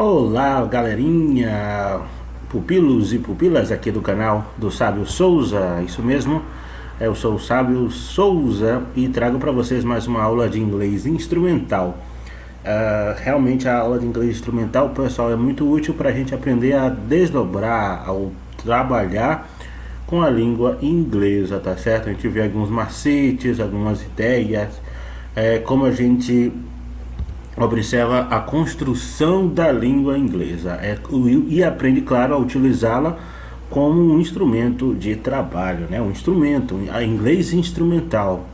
Olá, galerinha, pupilos e pupilas aqui do canal do Sábio Souza, isso mesmo, eu sou o Sábio Souza e trago para vocês mais uma aula de inglês instrumental. Realmente a aula de inglês instrumental, pessoal, é muito útil para a gente aprender a desdobrar, ao trabalhar com a língua inglesa, tá certo? A gente vê alguns macetes, algumas ideias, como a gente observa a construção da língua inglesa e aprende, claro, a utilizá-la como um instrumento de trabalho, né? Um instrumento, a inglês instrumental.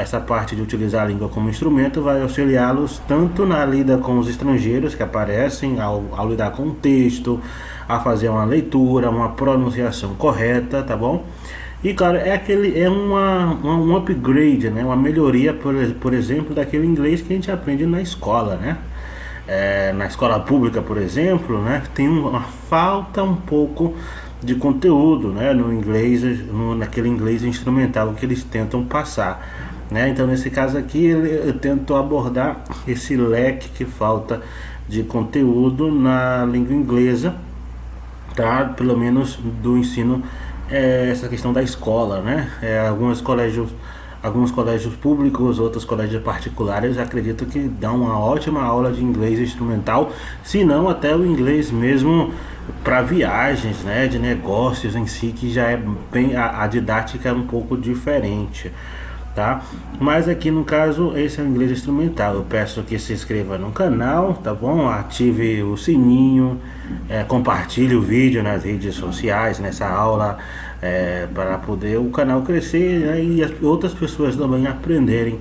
Essa parte de utilizar a língua como instrumento vai auxiliá-los tanto na lida com os estrangeiros que aparecem, ao lidar com o texto, a fazer uma leitura, uma pronunciação correta, tá bom? E claro, um upgrade, né? Uma melhoria, por exemplo, daquele inglês que a gente aprende na escola, né? Na escola pública, por exemplo, né? Tem uma falta um pouco de conteúdo, né? No inglês, naquele inglês instrumental que eles tentam passar, né? Então, nesse caso aqui, eu tento abordar esse leque que falta de conteúdo na língua inglesa, tá? Pelo menos do ensino, essa questão da escola, né? Alguns colégios públicos, outros colégios particulares, acredito que dão uma ótima aula de inglês instrumental, se não até o inglês mesmo para viagens, né? De negócios em si, que já é bem, a didática é um pouco diferente, tá? Mas aqui no caso, esse é o inglês instrumental. Eu peço que se inscreva no canal, tá bom? Ative o sininho, compartilhe o vídeo nas redes sociais, nessa aula, para poder o canal crescer, né? E as outras pessoas também aprenderem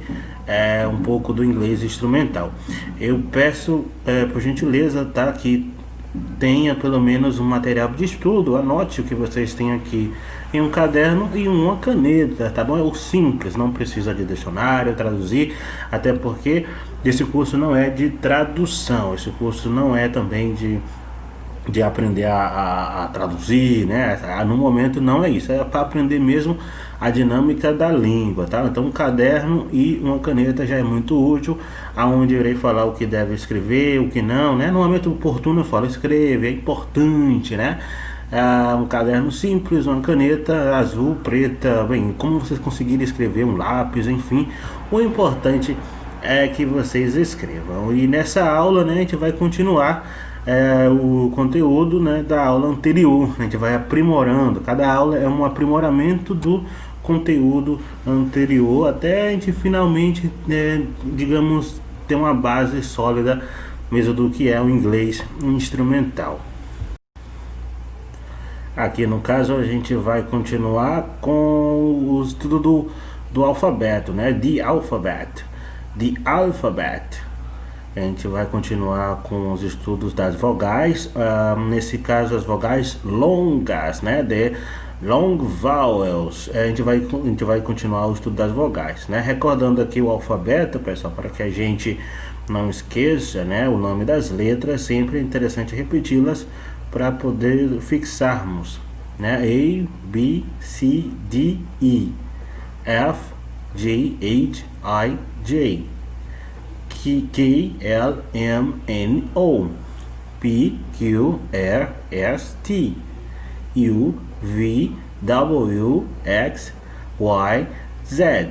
um pouco do inglês instrumental. Eu peço, por gentileza, tá? Que tenha pelo menos um material de estudo, anote o que vocês têm aqui em um caderno e uma caneta, tá bom? É o simples, não precisa de dicionário, traduzir, até porque esse curso não é de tradução, esse curso não é também de aprender a traduzir, né? No momento não é isso, é para aprender mesmo a dinâmica da língua, tá? Então um caderno e uma caneta já é muito útil, aonde eu irei falar o que deve escrever, o que não, né? No momento oportuno eu falo escreve, é importante, né? Um caderno simples, uma caneta azul, preta, bem, como vocês conseguirem escrever, um lápis, enfim, o importante é que vocês escrevam. E nessa aula, né, a gente vai continuar o conteúdo, né, da aula anterior. A gente vai aprimorando, cada aula é um aprimoramento do conteúdo anterior, até a gente finalmente, digamos, ter uma base sólida mesmo do que é o inglês instrumental. Aqui no caso a gente vai continuar com o estudo do alfabeto, né? The alphabet. A gente vai continuar com os estudos das vogais, nesse caso as vogais longas, né? The long vowels. A gente vai continuar o estudo das vogais, né? Recordando aqui o alfabeto, pessoal, para que a gente não esqueça, né, o nome das letras. Sempre é interessante repeti-las para poder fixarmos, né? A, B, C, D, E, F, G, H, I, J, K, L, M, N, O, P, Q, R, S, T, U, V, W, X, Y, Z.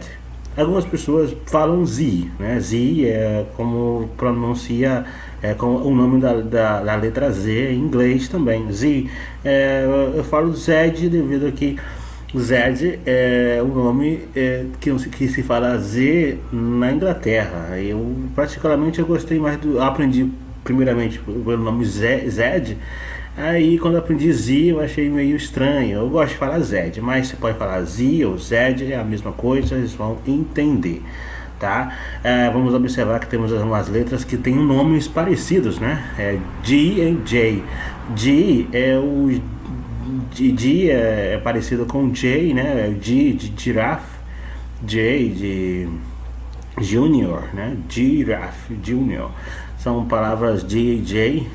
Algumas pessoas falam Z, né? Z é como pronuncia, como o nome da letra Z em inglês também. Z. Eu falo Z devido a que Z é o nome que se fala Z na Inglaterra. Eu particularmente gostei mais aprendi primeiramente pelo nome Z. Aí quando eu aprendi Z eu achei meio estranho. Eu gosto de falar Z, mas você pode falar Z ou Z, é a mesma coisa, eles vão entender, tá? Vamos observar que temos umas letras que têm nomes parecidos, né? G e J. G é parecido com J, né? G de giraffe, J de junior, né? Giraffe, junior. São palavras G e J,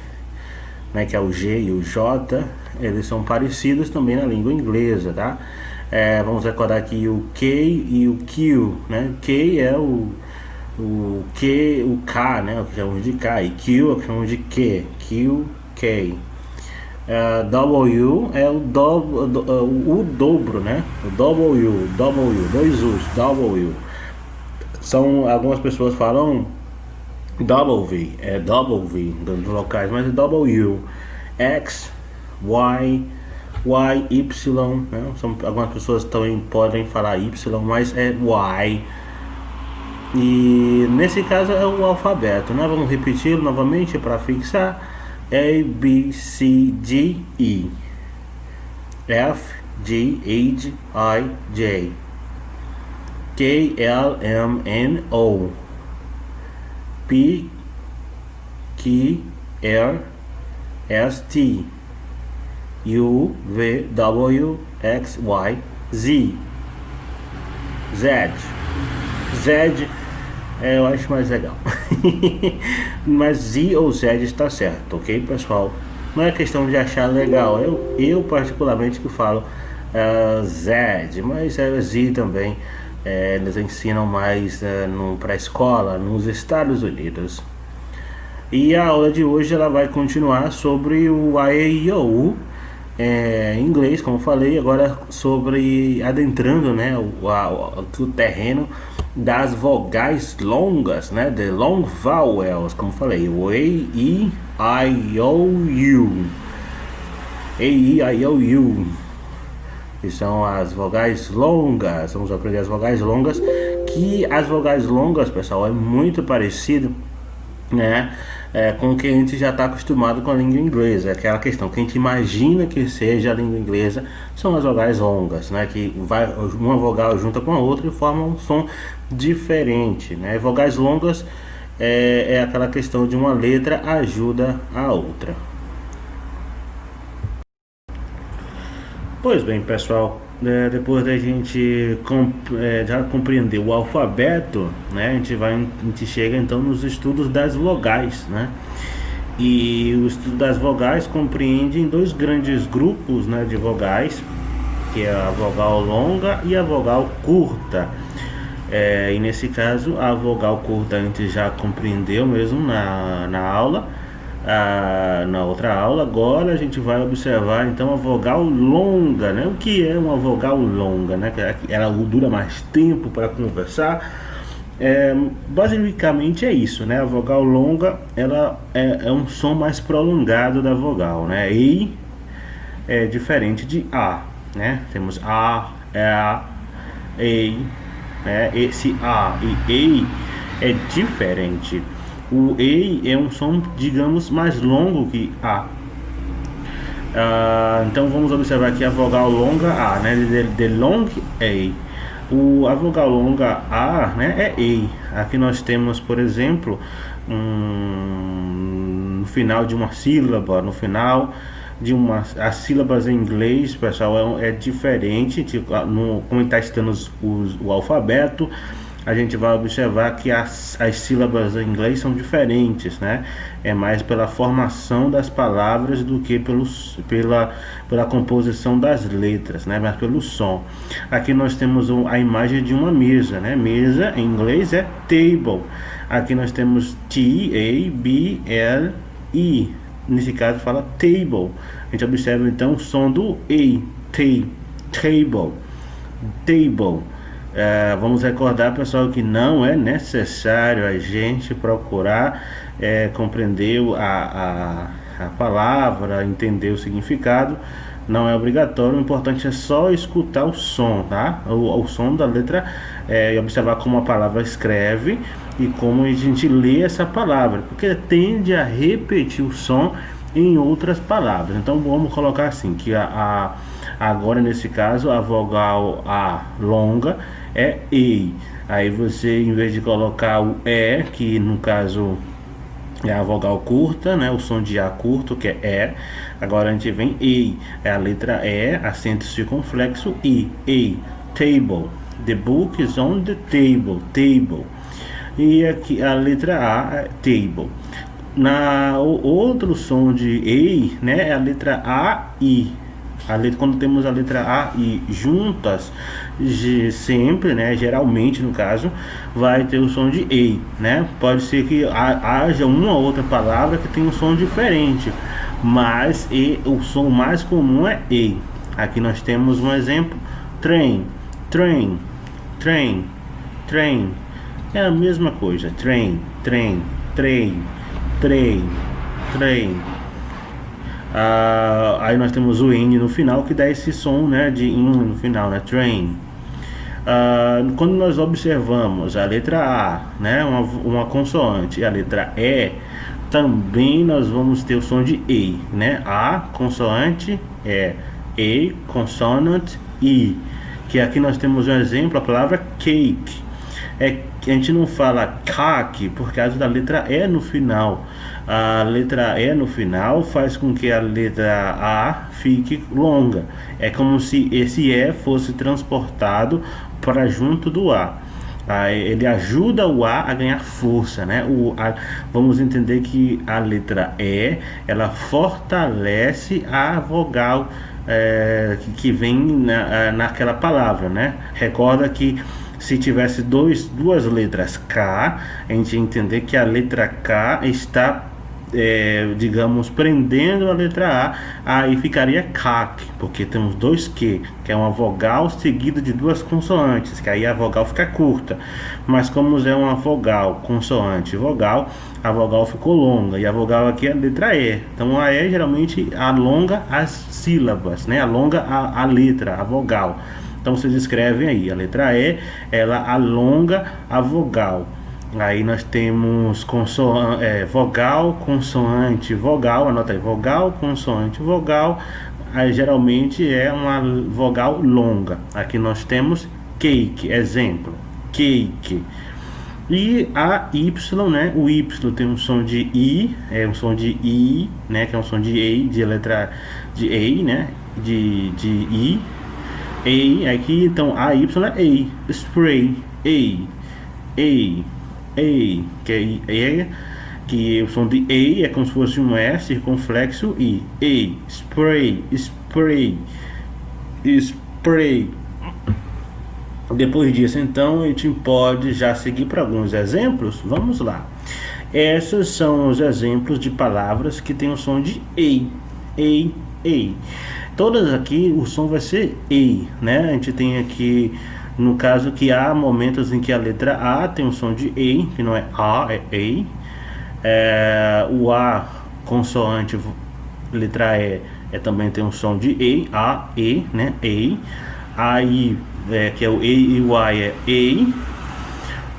né, que é o G e o J, eles são parecidos também na língua inglesa, tá? Vamos recordar aqui o K e o Q, né? K é o Q, o K, né, o que chamamos de K, e Q é o que chamamos de Q, Q, K. W é o dobro, né? O W, dois U's, W. São, algumas pessoas falam W, é W dos locais, mas é W. X, Y, Y, né? Algumas pessoas também podem falar Y, mas é Y. E nesse caso é o alfabeto, né? Vamos repetir novamente para fixar. A, B, C, D, E, F, G, H, I, J, K, L, M, N, O, P, Q, R, S, T, U, V, W, X, Y, Z, Z. Z eu acho mais legal. Mas Z ou Z está certo, ok, pessoal? Não é questão de achar legal. Eu particularmente que falo Z, mas Z também. Eles ensinam mais para a escola nos Estados Unidos. E a aula de hoje ela vai continuar sobre o A, E, I, O, U, em inglês, como falei, agora sobre adentrando, né, o terreno das vogais longas, né, the long vowels, como falei, o A, E, I, O, U, A, E, I, O, U, que são as vogais longas. Vamos aprender as vogais longas, que as vogais longas, pessoal, é muito parecido, né, com o que a gente já está acostumado com a língua inglesa. Aquela questão que a gente imagina que seja a língua inglesa são as vogais longas, né, que vai uma vogal junta com a outra e forma um som diferente, né. Vogais longas é aquela questão de uma letra ajuda a outra. Pois bem, pessoal, depois da gente já compreender o alfabeto, né, a gente chega então nos estudos das vogais, né? E o estudo das vogais compreende em dois grandes grupos, né, de vogais, que é a vogal longa e a vogal curta. E nesse caso, a vogal curta a gente já compreendeu mesmo na aula. Na outra aula. Agora a gente vai observar então a vogal longa, né? O que é uma vogal longa, né? Ela dura mais tempo para conversar. Basicamente é isso, né? A vogal longa ela é um som mais prolongado da vogal, né? E é diferente de A, né? Temos A, E, né? Esse A e E é diferente. O E é um som, digamos, mais longo que A. Então vamos observar aqui a vogal longa A, né? The long A. A vogal longa A, né, é E. Aqui nós temos, por exemplo, no final de uma sílaba, no final de as sílabas em inglês, pessoal, é diferente. Tipo, como está estudando o alfabeto, a gente vai observar que as sílabas em inglês são diferentes, né? É mais pela formação das palavras do que pela composição das letras, né? Mas pelo som. Aqui nós temos a imagem de uma mesa, né? Mesa em inglês é table. Aqui nós temos T-A-B-L-E. Nesse caso fala table. A gente observa então o som do E. Table. Vamos recordar, pessoal, que não é necessário a gente procurar compreender a palavra, entender o significado. Não é obrigatório, o importante é só escutar o som, tá? O som da letra, e observar como a palavra escreve e como a gente lê essa palavra, porque tende a repetir o som em outras palavras. Então vamos colocar assim, que agora nesse caso a vogal A longa é E. Aí você, em vez de colocar o E, que no caso é a vogal curta, né, o som de A curto, que é E, agora a gente vem E, é a letra E, acento circunflexo E, table. The book is on the table. E aqui a letra A é table. O outro som de E, né, é a letra A, I. Quando temos a letra A e juntas, sempre, né, geralmente no caso, vai ter o som de E, né? Pode ser que haja uma ou outra palavra que tenha um som diferente, mas o som mais comum é E. Aqui nós temos um exemplo: train, train, train, train. É a mesma coisa: train, train, train, train, train. Aí nós temos o N no final, que dá esse som, né, de in no final, né, train. Quando nós observamos a letra A, né, uma consoante, e a letra E, também nós vamos ter o som de E, né? A, consoante, E, consonant, I. Que aqui nós temos um exemplo, a palavra cake. A gente não fala cake por causa da letra E no final. A letra E no final faz com que a letra A fique longa. É como se esse E fosse transportado para junto do A. Ele ajuda o A a ganhar força, né? Vamos entender que a letra E, ela fortalece a vogal que vem naquela palavra, né? Recorda que se tivesse duas letras K, a gente ia entender que a letra K está, digamos, prendendo a letra A, aí ficaria CAC, porque temos dois Q, que é uma vogal seguida de duas consoantes, que aí a vogal fica curta. Mas como é uma vogal, consoante, vogal, a vogal ficou longa, e a vogal aqui é a letra E. Então a E geralmente alonga as sílabas, né? Alonga a letra, a vogal. Então vocês escrevem aí, a letra E, ela alonga a vogal. Aí nós temos vogal, consoante, vogal, anota aí, vogal, consoante, vogal. Aí geralmente é uma vogal longa. Aqui nós temos cake, exemplo, cake. E a Y, né? O Y tem um som de I, um som de I, né? Que é um som de E, de letra de E, né? De I. E aqui então a Y é E, spray, E, que o som de E é como se fosse um E circunflexo E, spray, spray, spray. Depois disso, então, a gente pode já seguir para alguns exemplos. Vamos lá. Esses são os exemplos de palavras que tem o som de E. Todas aqui o som vai ser E, né? A gente tem aqui, no caso, que há momentos em que a letra A tem um som de E, que não é A, é E. O A consoante, letra E, também tem um som de E, A, E, né? E. Aí, que é o E e o A é E.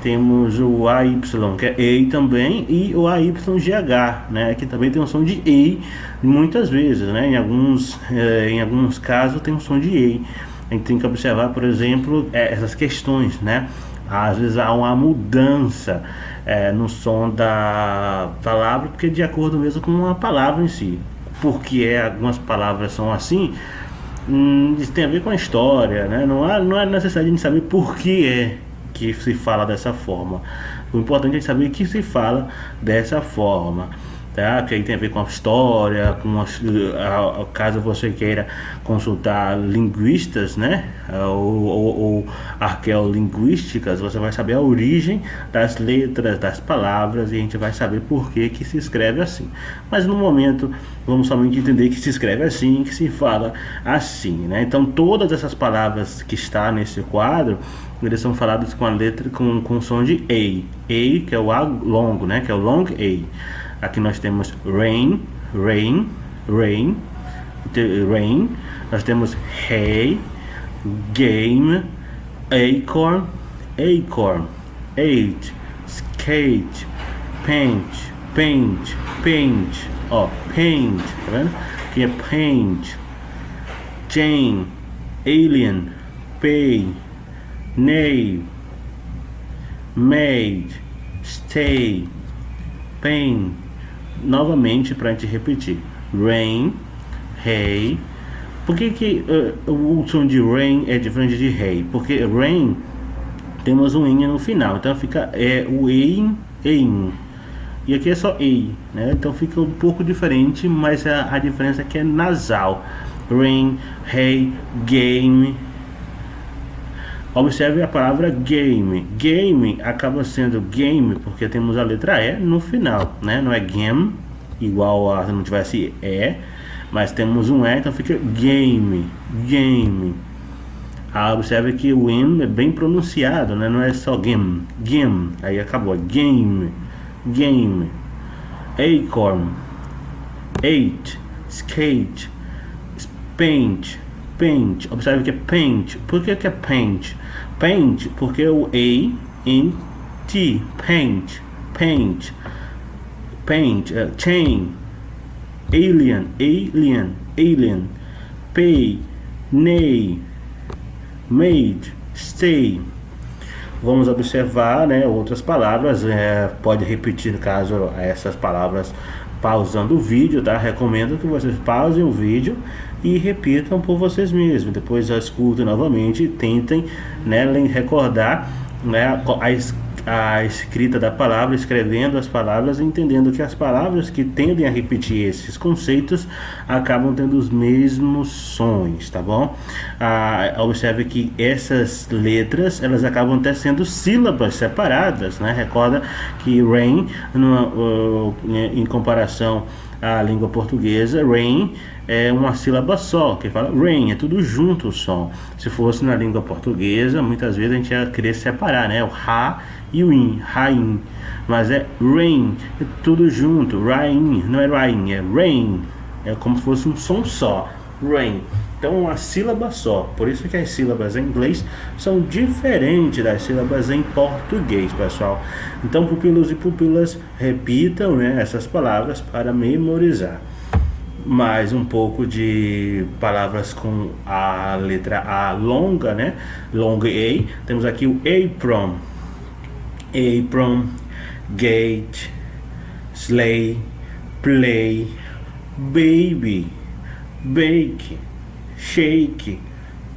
Temos o AY, que é E também, e o AYGH, né, que também tem um som de E muitas vezes, né, em alguns casos tem um som de E. A gente tem que observar, por exemplo, essas questões, né, às vezes há uma mudança no som da palavra, porque de acordo mesmo com a palavra em si, porque algumas palavras são assim. Isso tem a ver com a história, né, não é necessário a gente saber por que se fala dessa forma. O importante é saber que se fala dessa forma, tá? Que aí tem a ver com a história, caso você queira consultar linguistas, né? Ou arqueolinguísticas, você vai saber a origem das letras, das palavras, e a gente vai saber por que se escreve assim. Mas no momento vamos somente entender que se escreve assim, que se fala assim, né? Então todas essas palavras que está nesse quadro, eles são falados com a letra com som de E, que é o A longo, né? Que é o long E. Aqui nós temos rain. Nós temos hay, game, acorn, eight, skate, paint. Ó, paint, tá vendo? Aqui é paint, chain, alien, pay, nail, made, stay, pain. Novamente, para a gente repetir: rain, hay. Por que o som de rain é diferente de hay? Porque rain temos um in no final, então fica o in. E aqui é só e, né? Então fica um pouco diferente, mas a diferença aqui é nasal. ring, hey, game. Observe a palavra game. Game acaba sendo game porque temos a letra E no final, né? Não é game, igual a se não tivesse E, mas temos um E, então fica game, game. Observe que o M é bem pronunciado, né? Não é só game, game. Aí acabou, game, game. Acorn, eight, skate, paint, paint. Observe que é paint. Por que é paint? Paint porque o A-N-T, paint, paint, paint, chain, alien, alien, alien, pay, nay, made, stay. Vamos observar, né, outras palavras, pode repetir caso essas palavras pausando o vídeo, tá? Recomendo que vocês pausem o vídeo e repitam por vocês mesmos. Depois escutem novamente e tentem, né, recordar, né, a escrita da palavra, escrevendo as palavras, entendendo que as palavras que tendem a repetir esses conceitos acabam tendo os mesmos sons, tá bom? Observe que essas letras, elas acabam até sendo sílabas separadas, né? Recorda que rain, em comparação à língua portuguesa, rain é uma sílaba só, que fala rain, é tudo junto o som. Se fosse na língua portuguesa, muitas vezes a gente ia querer separar, né? O ra e o in, rain, mas é rain, é tudo junto, rain, não é rain, é rain, é como se fosse um som só, rain. Então uma sílaba só, por isso que as sílabas em inglês são diferentes das sílabas em português, pessoal. Então pupilos e pupilas, repitam, né, essas palavras para memorizar. Mais um pouco de palavras com a letra A longa, né? Longa A. Temos aqui o apron, apron, gate, sleigh, play, baby, bake, shake,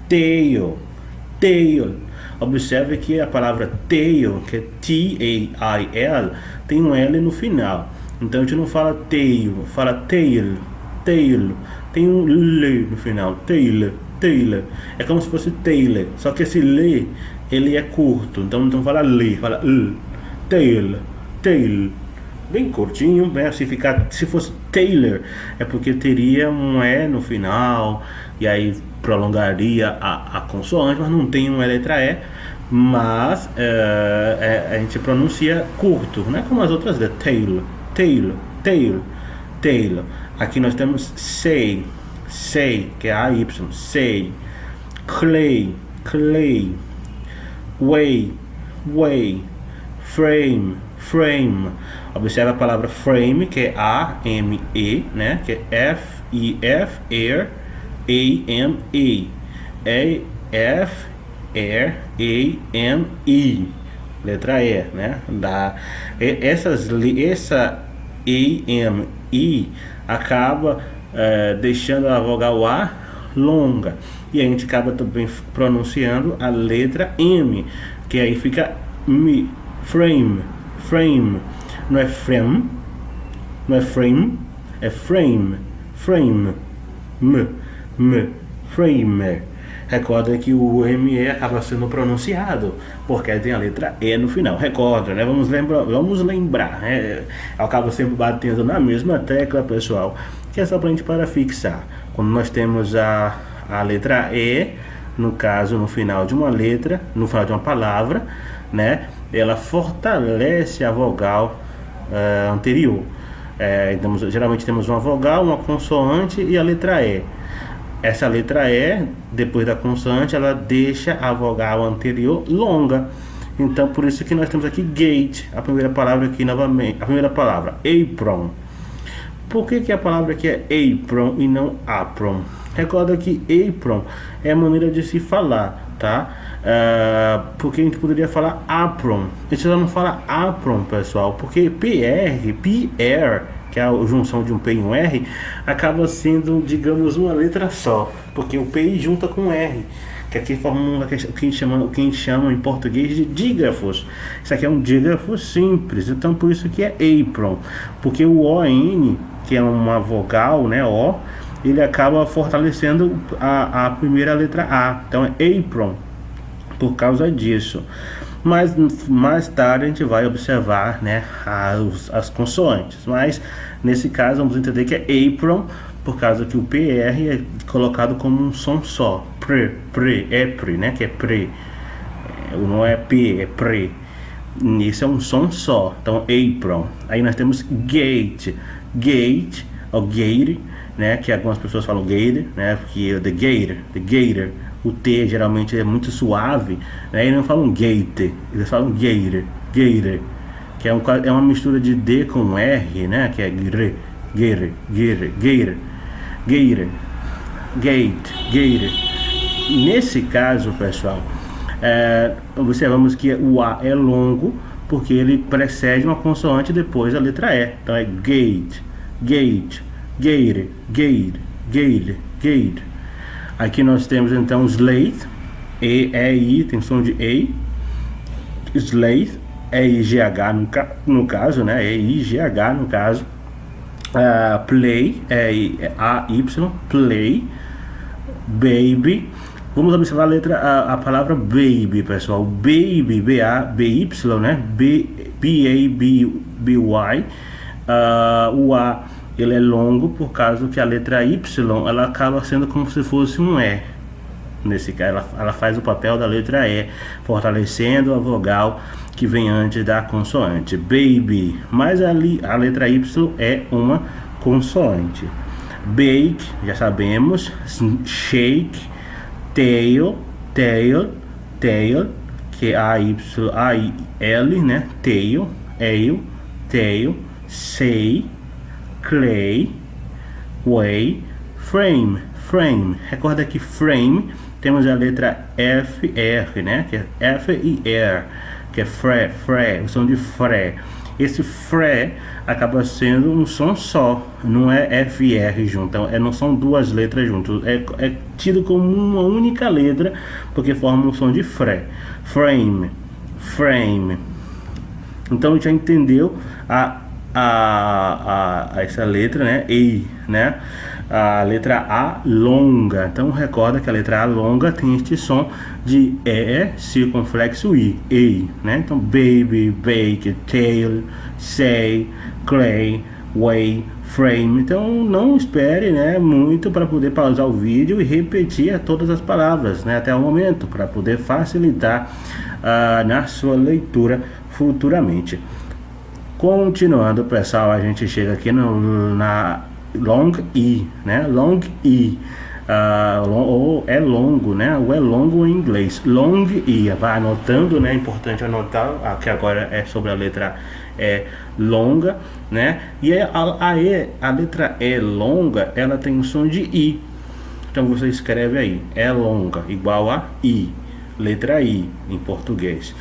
tail, tail. Observe que a palavra tail, que é T-A-I-L, tem um L no final. Então a gente não fala tail, fala tail, tail. Tem um L no final, tail, tail. É como se fosse tailor, só que esse L, ele é curto. Então não fala L, fala L, tail, tail. Bem curtinho, né? Se fosse Taylor, é porque teria um E no final, e aí prolongaria a consoante, mas não tem uma letra E, mas a gente pronuncia curto, né? Como as outras letras, Taylor, Taylor, Taylor, Taylor. Aqui nós temos say, say, que é AY, say, clay, clay, way, way, frame, frame. Observe a palavra frame, que é A-M-E, né? Que é F-I-F, air, A-M-E. É F-R-A-M-E. Letra E, né? Essa A-M-E acaba deixando a vogal A longa. E a gente acaba também pronunciando a letra M, que aí fica me, frame, frame. Não é frame, não é frame, é frame, frame, framer. Recorda que o ME acaba sendo pronunciado porque tem a letra E no final. Recorda, né? Vamos lembrar. Né? Eu acabo sempre batendo na mesma tecla, pessoal, que é só pra gente fixar. Quando nós temos a letra E, no caso, no final de uma letra, no final de uma palavra, né? Ela fortalece a vogal anterior. Geralmente temos uma vogal, uma consoante e a letra E. Essa letra E, depois da consoante, ela deixa a vogal anterior longa. Então, por isso que nós temos aqui gate, a primeira palavra aqui novamente. A primeira palavra, apron. Por que a palavra aqui é apron e não apron? Recorda que apron é a maneira de se falar, tá? Porque a gente poderia falar apron. A gente não fala apron, pessoal, porque PR, que é a junção de um P e um R, acaba sendo, digamos, uma letra só, porque o P junta com o R, que aqui forma o que a gente chama em português de dígrafos. Isso aqui é um dígrafo simples, então por isso que é apron, porque o ON, que é uma vogal, né, O, ele acaba fortalecendo a primeira letra A. Então é apron, por causa disso. Mas mais tarde a gente vai observar, né, as consoantes. Mas nesse caso vamos entender que é apron, por causa que o PR é colocado como um som só. Pre, né, que é pre. Não é P, é pre. Isso é um som só. Então apron. Aí nós temos gate, ou gate, né, que algumas pessoas falam gate, né, porque the gator, o T geralmente é muito suave, né, e não falam gate, eles falam gator, que é uma mistura de D com R, né, que é gator. Nesse caso, pessoal, observamos que o A é longo porque ele precede uma consoante depois da letra E. Então é gate, gator. Aqui nós temos então slate, E-I, tem som de E, slate, E-I-G-H no caso, né, E-I-G-H no caso, play, E-A-Y, play, baby. Vamos observar a palavra baby, pessoal, baby, B-A-B-Y, né, B-A-B-Y, o A ele é longo por causa que a letra Y ela acaba sendo como se fosse um E. Nesse caso, ela faz o papel da letra E, fortalecendo a vogal que vem antes da consoante. Baby, mas ali a letra Y é uma consoante. Bake, já sabemos. Shake, tail, que é A-Y-A-I-L, né? Tail, say, clay, way, frame. Recorda que frame temos a letra F, R, né? Que é F e R, que é fre, o som de fre. Esse fre acaba sendo um som só, não é F e R junto, então não são duas letras juntas, é tido como uma única letra porque forma um som de fre. Frame. Então a gente já entendeu essa letra, né? E, né? A letra A longa. Então recorda que a letra A longa tem este som de E circunflexo I, né? Então baby, bake, tail, say, clay, way, frame. Então não espere, né, muito para poder pausar o vídeo e repetir todas as palavras, né, até o momento, para poder facilitar na sua leitura futuramente. Continuando, pessoal, a gente chega aqui na long E, né? Long E, ou é longo, né? Ou é longo em inglês. Long E, vai anotando, né? É importante anotar, que agora é sobre a letra E longa, né? E a letra E longa, ela tem um som de I. Então você escreve aí, E longa, igual a I, letra I em português.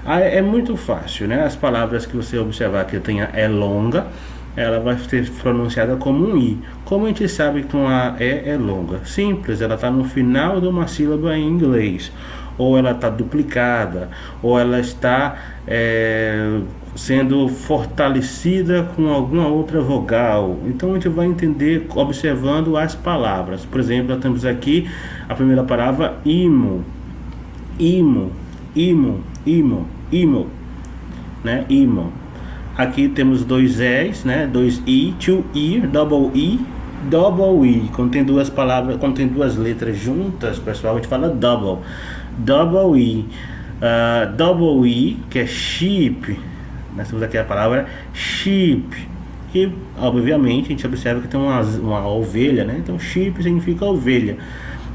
É muito fácil, né? As palavras que você observar que tenha E longa, ela vai ser pronunciada como um I. Como a gente sabe que uma E é longa? Simples, ela está no final de uma sílaba em inglês. Ou ela está duplicada, ou ela está sendo fortalecida com alguma outra vogal. Então a gente vai entender observando as palavras. Por exemplo, nós temos aqui a primeira palavra imo, né? Imo. Aqui temos dois E's, né? Dois I, two ear, double E. Quando tem duas palavras, quando tem duas letras juntas, pessoal, a gente fala double E. Double E, que é sheep. Nós temos aqui a palavra sheep. E, obviamente, a gente observa que tem uma ovelha, né? Então, sheep significa ovelha.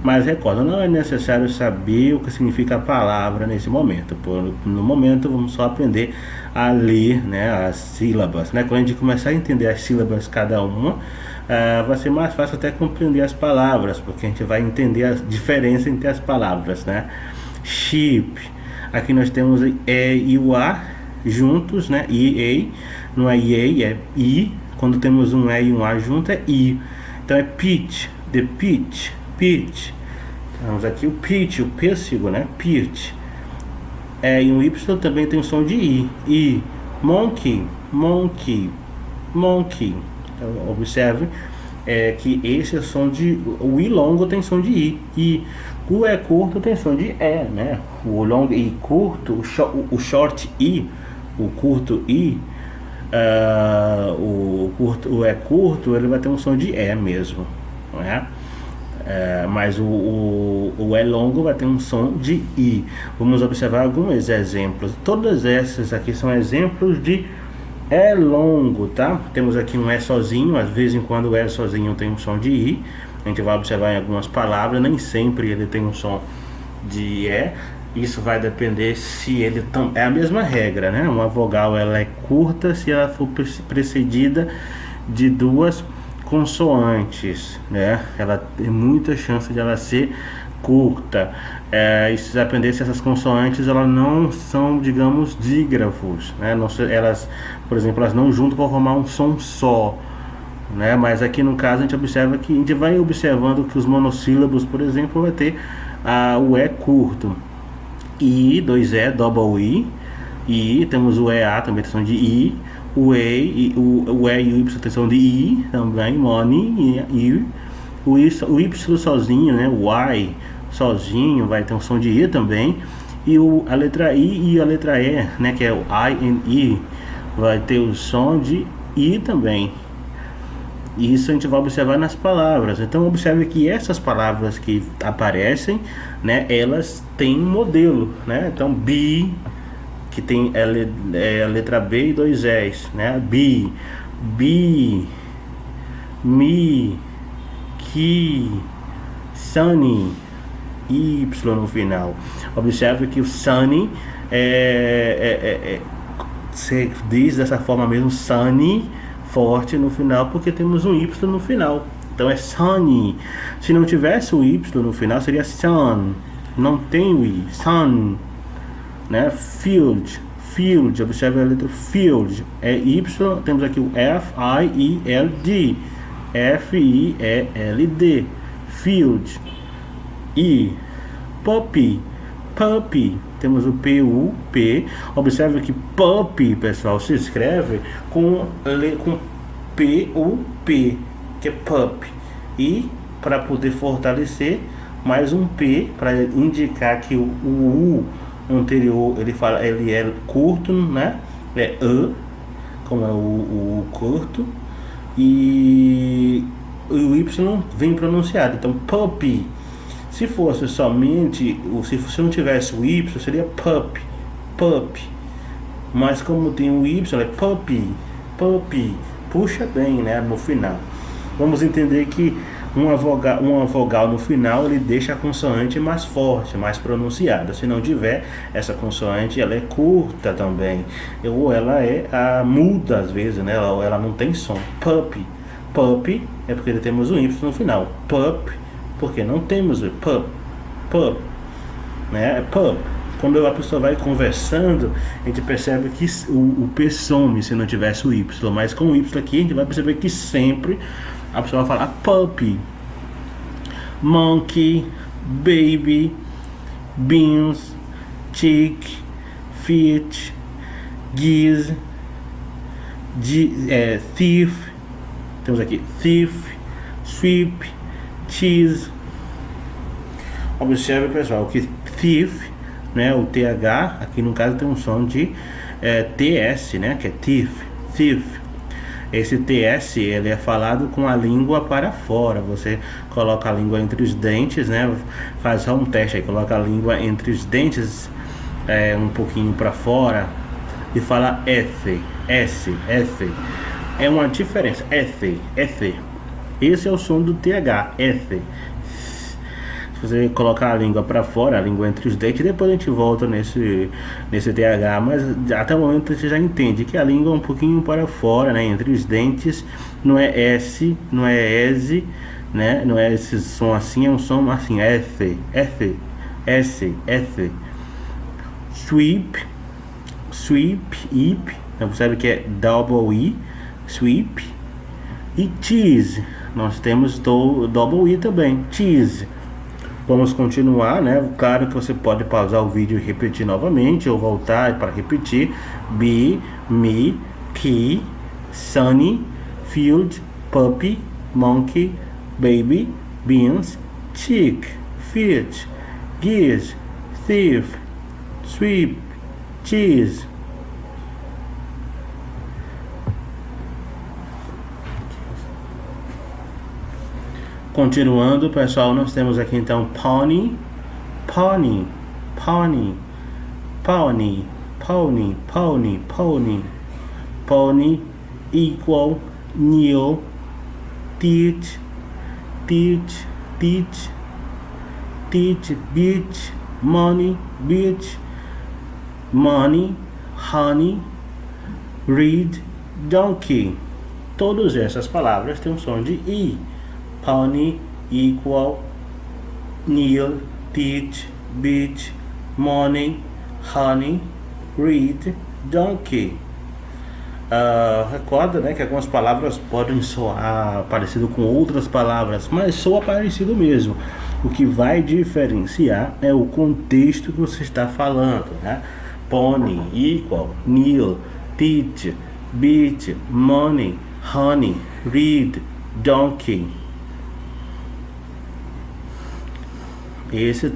Mas recorda, não é necessário saber o que significa a palavra nesse momento. No momento, vamos só aprender a ler, né, as sílabas, né? Quando a gente começar a entender as sílabas cada uma, vai ser mais fácil até compreender as palavras, porque a gente vai entender a diferença entre as palavras, né? Sheep. Aqui nós temos E e o A juntos, né? I, não é IE, é I. Quando temos um E e um A junto, é I. Então é peach, the peach. Temos aqui o peach, o pêssego, né? Peach. E o Y também tem o som de I. Monkey. Então, observe é que esse é som de... O I longo tem som de I. E o E curto tem som de E, né? O longo I curto, o short I, o curto I, o E curto, ele vai ter um som de E mesmo, não é? Mas o E longo vai ter um som de I. Vamos observar alguns exemplos. Todas essas aqui são exemplos de E longo, tá? Temos aqui um E sozinho, às vezes em quando o E sozinho tem um som de I. A gente vai observar em algumas palavras, nem sempre ele tem um som de E. Isso vai depender se ele... É a mesma regra, né? Uma vogal ela é curta se ela for precedida de duas consoantes, né? Ela tem muita chance de ela ser curta. Isso vai depender se essas consoantes elas não são, digamos, dígrafos, né? Não, elas, por exemplo, elas não juntam para formar um som só, né? Mas aqui no caso a gente observa que a gente vai observando que os monossílabos, por exemplo, vai ter o E curto, I, dois E, double I, e temos o EA também tem som de I, o E e o Y tem som de I também, money, I, o Y sozinho, né? O Y sozinho vai ter um som de I também, e a letra I e a letra E, né? Que é o I and I, vai ter o som de I também. Isso a gente vai observar nas palavras. Então observe que essas palavras que aparecem, né, elas têm um modelo, né? Então be, que tem a letra B e dois E's, né? Be, me, que, sunny, Y no final. Observe que o sunny se diz dessa forma mesmo, sunny, forte no final, porque temos um Y no final. Então é sunny. Se não tivesse o Y no final, seria sun. Não tem o I. Sun, né? Field. Observe a letra field. É Y. Temos aqui o F-I-E-L-D. F-I-E-L-D. Field. E puppy. Temos o P-U-P. Observe que puppy, pessoal, se escreve com P-U-P, que é pup. E para poder fortalecer, mais um P para indicar que o U anterior ele é curto, né? É como é o curto, e o Y vem pronunciado. Então puppy. Se fosse somente, se não tivesse o Y, seria pup. Mas como tem o Y, é puppy. Puxa bem, né, no final. Vamos entender que uma vogal no final, ele deixa a consoante mais forte, mais pronunciada. Se não tiver, essa consoante, ela é curta também. Ou ela é muda às vezes, né? Ela não tem som. Puppy é porque temos um Y no final. Pup, porque não temos o pup, né? Pup. Quando a pessoa vai conversando, a gente percebe que o P some se não tivesse o Y, mas com o Y aqui a gente vai perceber que sempre a pessoa vai falar puppy, monkey, baby, beans, chick, fit, geese, thief, temos aqui thief, sweep, cheese. Observe, pessoal, que thief, né, o TH aqui no caso tem um som de TS, né, que é thief. Esse TS ele é falado com a língua para fora. Você coloca a língua entre os dentes, né, faz só um teste aí, coloca a língua entre os dentes um pouquinho para fora e fala S. É uma diferença. S. Esse é o som do TH, S. Se você colocar a língua para fora, a língua entre os dentes, depois a gente volta nesse TH, mas até o momento você já entende que a língua é um pouquinho para fora, né, entre os dentes. Não é S, não é S, né, não é esse som assim, é um som assim, S. Sweep, ip, você sabe que é double I, sweep. E cheese, nós temos double I também, cheese. Vamos continuar, né? Claro que você pode pausar o vídeo e repetir novamente, ou voltar para repetir. Be, me, key, sunny, field, puppy, monkey, baby, beans, chick, fish, geese, thief, sweep, cheese. Continuando, pessoal, nós temos aqui então pony, pony, pony, pony, pony, pony, pony, pony equal kneel, teach, teach, teach, teach, beach, money, beach, money, honey, read, donkey. Todas essas palavras têm um som de I. Pony equal kneel, teach, beach, money, honey, read, donkey. Recorda, né, que algumas palavras podem soar parecido com outras palavras, mas soa parecido mesmo. O que vai diferenciar é o contexto que você está falando, né? Pony equal kneel, teach, beach, money, honey, read, donkey.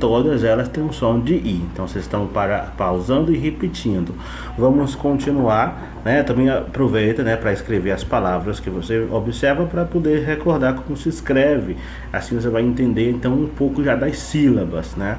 Todas elas têm um som de I. Então vocês estão pausando e repetindo. Vamos continuar, né? Também aproveita, né, para escrever as palavras que você observa para poder recordar como se escreve. Assim você vai entender então um pouco já das sílabas, né?